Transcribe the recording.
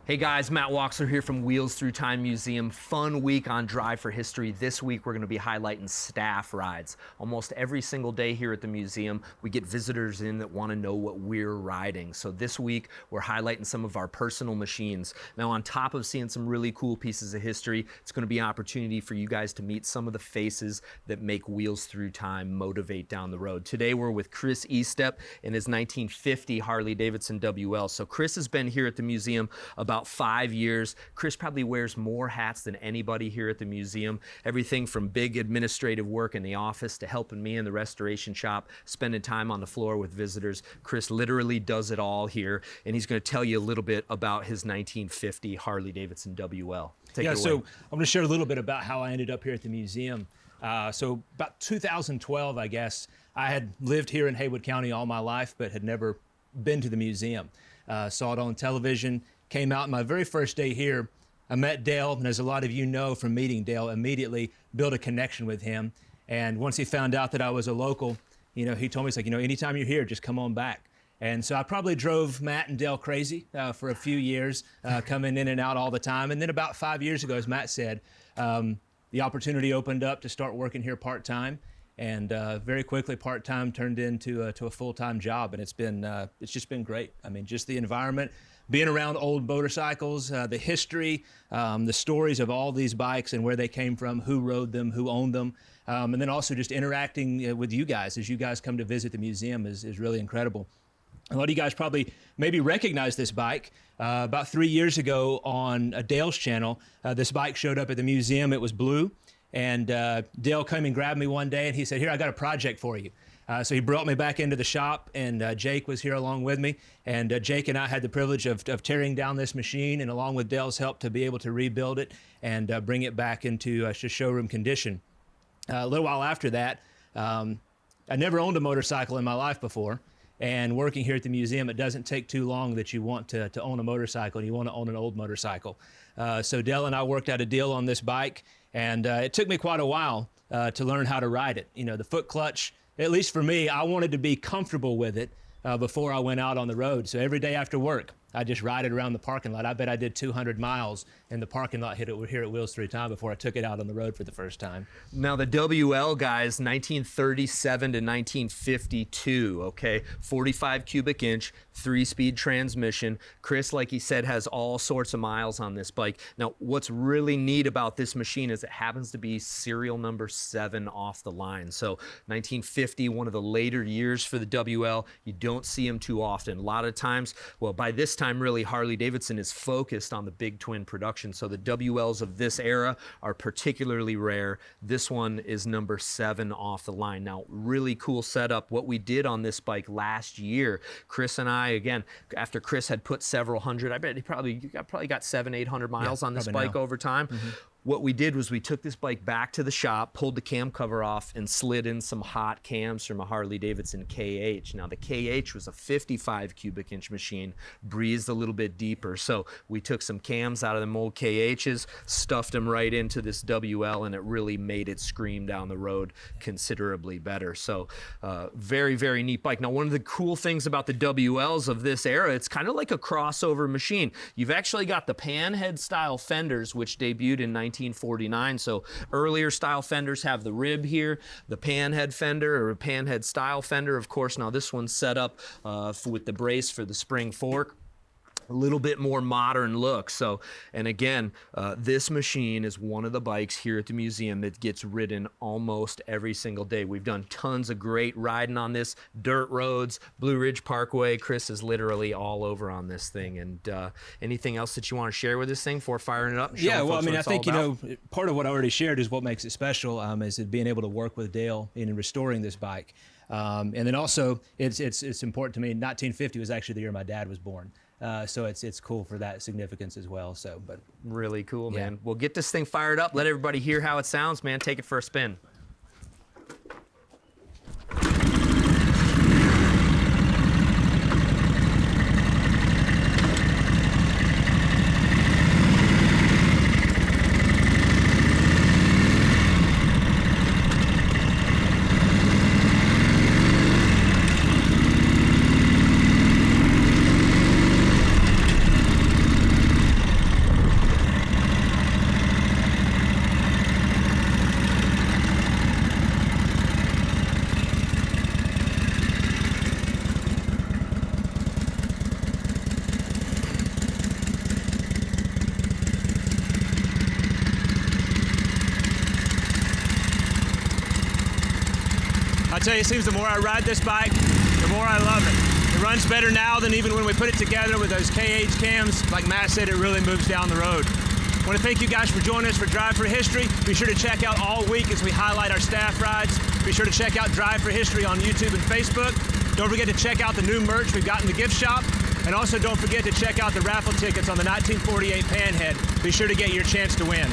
Hey guys, Matt Walksler here from Wheels Through Time Museum. Fun week on Drive for History. This week we're going to be highlighting staff rides. Almost every single day here at the museum, we get visitors in that want to know what we're riding. So this week we're highlighting some of our personal machines. Now on top of seeing some really cool pieces of history, it's going to be an opportunity for you guys to meet some of the faces that make Wheels Through Time motivate down the road. Today we're with Kris Estep in his 1950 Harley Davidson WL. So Kris has been here at the museum about 5 years. Kris probably wears more hats than anybody here at the museum. Everything from big administrative work in the office to helping me in the restoration shop, spending time on the floor with visitors. Kris literally does it all here, and he's going to tell you a little bit about his 1950 Harley Davidson WL. Take it away. So I'm going to share a little bit about how I ended up here at the museum. So about 2012, I guess, I had lived here in Haywood County all my life, but had never been to the museum. Saw it on television. Came out my very first day here. I met Dale, and as a lot of you know from meeting Dale, immediately built a connection with him. And once he found out that I was a local, he told me, he's like, anytime you're here, just come on back. And so I probably drove Matt and Dale crazy for a few years, coming in and out all the time. And then about 5 years ago, as Matt said, the opportunity opened up to start working here part-time. And very quickly, part-time turned into a full-time job, and it's just been great. I mean, just the environment, being around old motorcycles, the history, the stories of all these bikes and where they came from, who rode them, who owned them, and then also just interacting with you guys as you guys come to visit the museum is really incredible. A lot of you guys probably maybe recognize this bike. About 3 years ago on Dale's channel, this bike showed up at the museum. It was blue. And Dale came and grabbed me one day and he said, "Here, I got a project for you." So he brought me back into the shop, and Jake was here along with me. And Jake and I had the privilege of tearing down this machine, and along with Dale's help, to be able to rebuild it and bring it back into showroom condition. A little while after that, I never owned a motorcycle in my life before. And working here at the museum, it doesn't take too long that you want to own a motorcycle, and you want to own an old motorcycle. So Dale and I worked out a deal on this bike, and it took me quite a while to learn how to ride it. The foot clutch, at least for me, I wanted to be comfortable with it before I went out on the road. So every day after work, I just ride it around the parking lot. I bet I did 200 miles in the parking lot here at Wheels Through Time before I took it out on the road for the first time. Now the WL, guys, 1937 to 1952, okay? 45 cubic inch, 3-speed transmission. Kris, like he said, has all sorts of miles on this bike. Now, what's really neat about this machine is it happens to be serial number 7 off the line. So 1950, one of the later years for the WL, you don't see them too often. A lot of times, well, by this time, really, Harley Davidson is focused on the big twin production. So the WLs of this era are particularly rare. This one is number 7 off the line. Now, really cool setup. What we did on this bike last year, Kris and I, again, after Kris had put several hundred, I bet he probably got 700-800 miles on this bike over time. Mm-hmm. What we did was we took this bike back to the shop, pulled the cam cover off, and slid in some hot cams from a Harley Davidson KH. Now the KH was a 55 cubic inch machine, breathed a little bit deeper. So we took some cams out of them old KHs, stuffed them right into this WL, and it really made it scream down the road considerably better. So very, very neat bike. Now one of the cool things about the WLs of this era, it's kind of like a crossover machine. You've actually got the panhead style fenders, which debuted in 1949. So earlier style fenders have the rib here, the panhead fender or a panhead style fender. Of course, now this one's set up with the brace for the spring fork. A little bit more modern look. So, and again, this machine is one of the bikes here at the museum that gets ridden almost every single day. We've done tons of great riding on this, dirt roads, Blue Ridge Parkway. Kris is literally all over on this thing. And anything else that you want to share with this thing before firing it up? Yeah, well, I mean, I think, part of what I already shared is what makes it special, is it being able to work with Dale in restoring this bike. And then also, it's important to me, 1950 was actually the year my dad was born. So it's cool for that significance as well. So, but really cool, man. We'll get this thing fired up. Let everybody hear how it sounds, man. Take it for a spin. I tell you, it seems the more I ride this bike, the more I love it. It runs better now than even when we put it together with those KH cams. Like Matt said, it really moves down the road. I want to thank you guys for joining us for Drive for History. Be sure to check out all week as we highlight our staff rides. Be sure to check out Drive for History on YouTube and Facebook. Don't forget to check out the new merch we've got in the gift shop. And also don't forget to check out the raffle tickets on the 1948 Panhead. Be sure to get your chance to win.